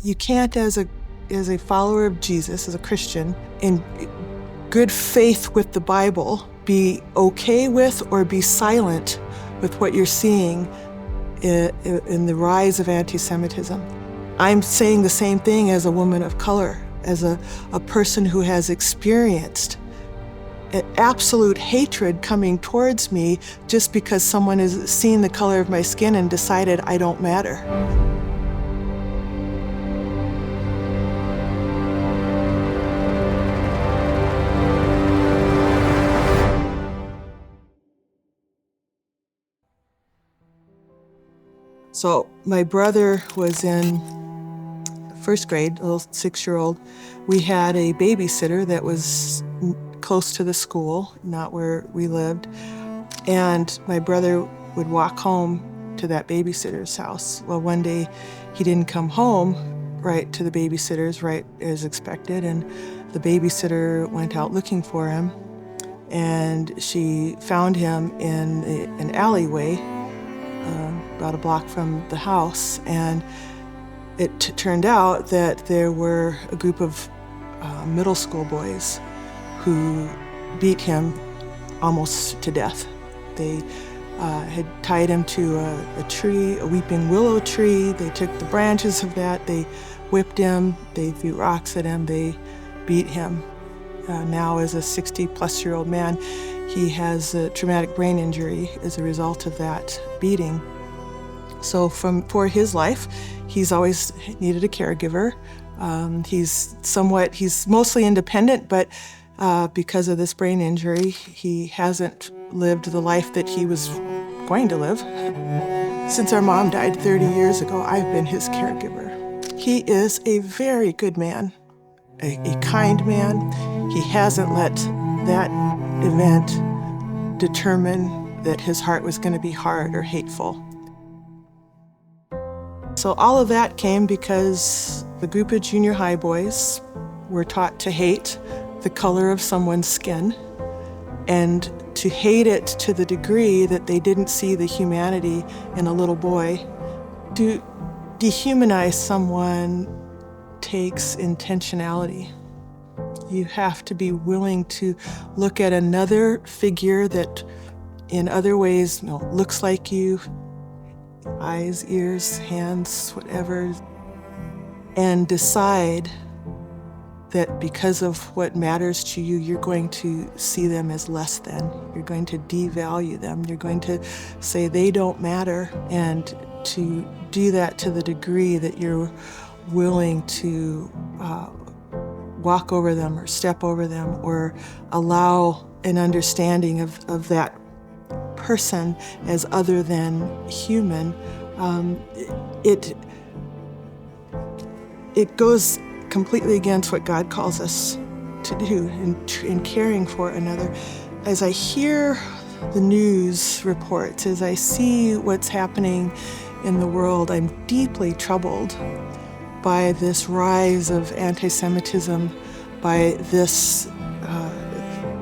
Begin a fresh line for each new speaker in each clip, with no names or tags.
you can't, as a follower of Jesus, as a Christian, in good faith with the Bible, be okay with or be silent with what you're seeing in the rise of anti-Semitism. I'm saying the same thing as a woman of color, as a person who has experienced absolute hatred coming towards me just because someone has seen the color of my skin and decided I don't matter. So my brother was in first grade, a little 6-year-old. We had a babysitter that was close to the school, not where we lived. And my brother would walk home to that babysitter's house. Well, one day he didn't come home right to the babysitter's, right as expected, and the babysitter went out looking for him. And she found him in an alleyway about a block from the house, and it turned out that there were a group of middle school boys who beat him almost to death. They had tied him to a tree, a weeping willow tree. They took the branches of that, they whipped him, they threw rocks at him, they beat him. Now as a 60-plus-year-old man, he has a traumatic brain injury as a result of that beating. So for his life, he's always needed a caregiver. He's mostly independent, but because of this brain injury, he hasn't lived the life that he was going to live. Since our mom died 30 years ago, I've been his caregiver. He is a very good man, a kind man. He hasn't let that event determine that his heart was going to be hard or hateful. So all of that came because the group of junior high boys were taught to hate the color of someone's skin and to hate it to the degree that they didn't see the humanity in a little boy. To dehumanize someone takes intentionality. You have to be willing to look at another figure that in other ways, looks like you, eyes, ears, hands, whatever, and decide that because of what matters to you, you're going to see them as less than. You're going to devalue them. You're going to say they don't matter, and to do that to the degree that you're willing to walk over them or step over them or allow an understanding of that person as other than human, it goes completely against what God calls us to do in caring for another. As I hear the news reports, as I see what's happening in the world, I'm deeply troubled by this rise of anti-Semitism, by this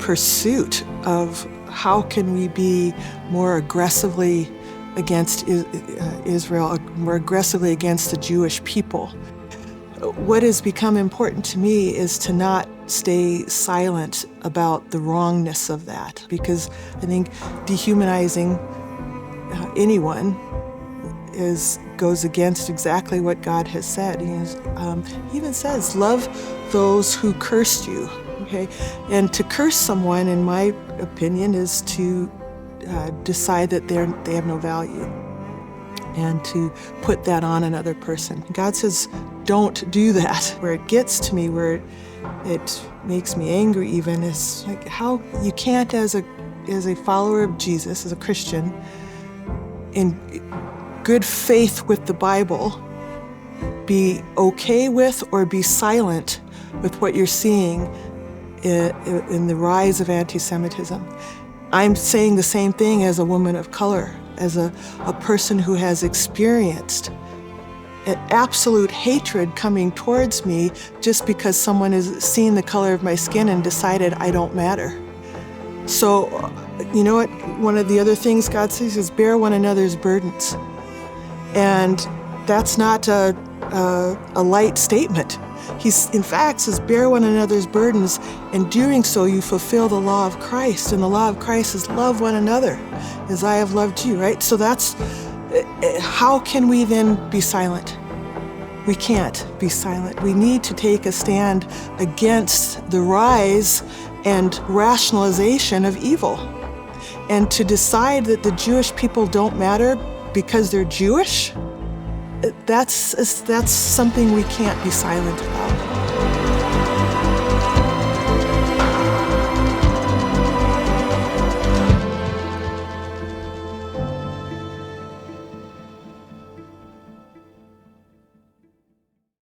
pursuit of how can we be more aggressively against Israel, more aggressively against the Jewish people. What has become important to me is to not stay silent about the wrongness of that, because I think dehumanizing anyone goes against exactly what God has said. He even says, love those who cursed you. Okay? And to curse someone, in my opinion, is to decide that they have no value and to put that on another person. God says, don't do that. Where it gets to me, where it makes me angry even, is like how you can't, as a follower of Jesus, as a Christian, in good faith with the Bible, be okay with or be silent with what you're seeing in the rise of anti-Semitism. I'm saying the same thing as a woman of color, as a person who has experienced an absolute hatred coming towards me just because someone has seen the color of my skin and decided I don't matter. So, you know what? One of the other things God says is bear one another's burdens. And that's not a a light statement. He's, in fact, says, bear one another's burdens, and doing so you fulfill the law of Christ. And the law of Christ is love one another as I have loved you, right? So that's, how can we then be silent? We can't be silent. We need to take a stand against the rise and rationalization of evil, and to decide that the Jewish people don't matter because they're Jewish. That's something we can't be silent about.